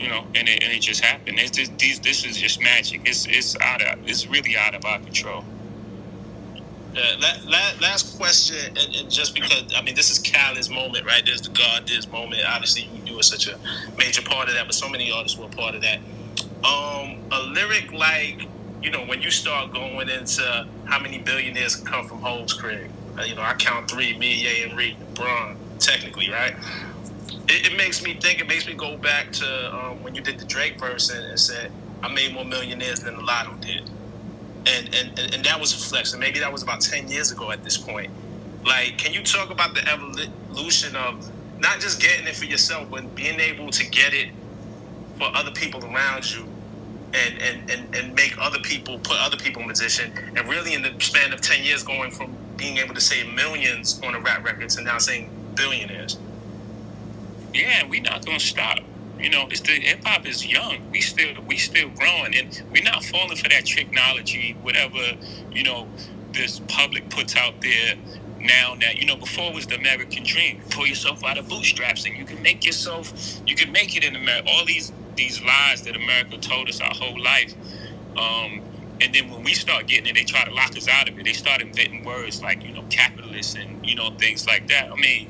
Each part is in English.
and it just happened. It's just this is just magic. It's really out of our control. Last question, and just because, I mean, this is Khaled's moment, right? There's the God Diz moment. Obviously, you were such a major part of that, but so many artists were a part of that. A lyric like, when you start going into how many billionaires come from Hope's crib, I count 3, me, Ye, and Reed, Braun, technically, right? It makes me think, it makes me go back to when you did the Drake verse and said, I made more millionaires than the Lotto did. And that was a flex, and maybe that was about 10 years ago at this point. Like, can you talk about the evolution of not just getting it for yourself, but being able to get it for other people around you, and make other people, put other people in position, and really in the span of 10 years going from being able to say millions on a rap record to now saying billionaires? Yeah, we're not gonna stop. It's the hip hop is young. We still growing, and we're not falling for that technology, whatever this public puts out there now. That before it was the American dream. Pull yourself out of bootstraps, and you can make it in America. All these lies that America told us our whole life. And then when we start getting it, they try to lock us out of it. They start inventing words like capitalist and things like that. I mean,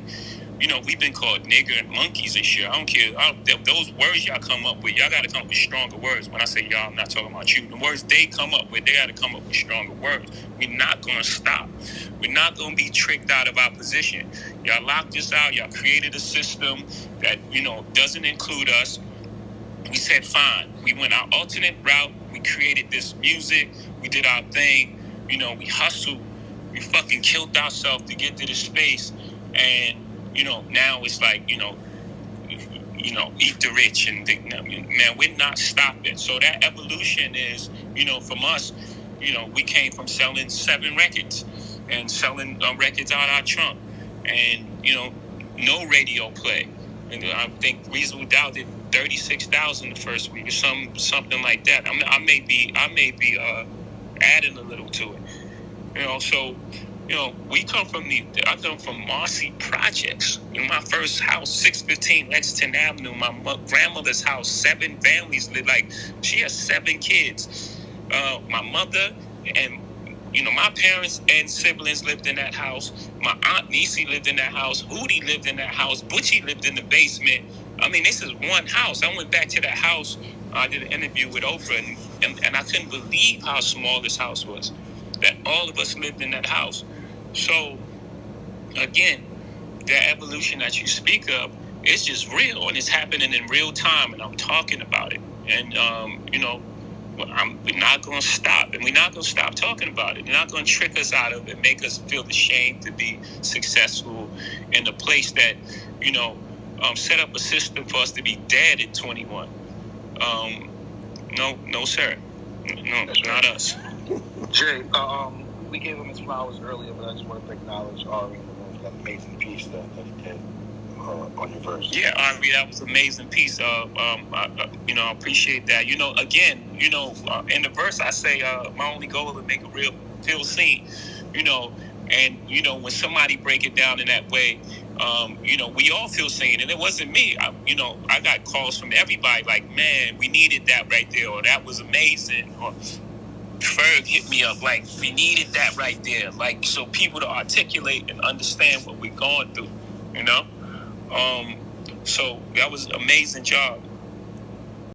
we've been called nigger and monkeys and shit. I don't care. Those words y'all come up with, y'all got to come up with stronger words. When I say y'all, I'm not talking about you. The words they come up with, they got to come up with stronger words. We're not going to stop. We're not going to be tricked out of our position. Y'all locked us out. Y'all created a system that, doesn't include us. We said, fine. We went our alternate route. We created this music. We did our thing. We hustled. We fucking killed ourselves to get to this space. And now it's like, eat the rich, and man, we're not stopping. So that evolution is, from us, we came from selling 7 records and selling records out our trunk, and no radio play. And I think Reasonable Doubt did 36,000 the first week, or something like that. I may be adding a little to it, so. I come from Marcy Projects. My first house, 615 Lexington Avenue. My grandmother's house, 7 families lived. Like, she has 7 kids. My mother and, my parents and siblings lived in that house. My aunt Niecy lived in that house. Hootie lived in that house. Butchie lived in the basement. I mean, this is one house. I went back to that house. I did an interview with Oprah, and I couldn't believe how small this house was. That all of us lived in that house. So, again, the evolution that you speak of is just real, and it's happening in real time, and I'm talking about it. And, we're not going to stop, and we're not going to stop talking about it. They're not going to trick us out of it, make us feel ashamed to be successful in a place that, set up a system for us to be dead at 21. No, sir. No, not us. Jay, we gave him his flowers earlier, but I just wanted to acknowledge Ari for that amazing piece that he did on your verse. Yeah, Ari, that was an amazing piece. I appreciate that. Again, in the verse I say, my only goal is to make a real feel seen. And when somebody break it down in that way, we all feel seen. And it wasn't me. I got calls from everybody like, man, we needed that right there, or that was amazing, or Ferg hit me up like, we needed that right there, like, so people to articulate and understand what we're going through, So that was an amazing job.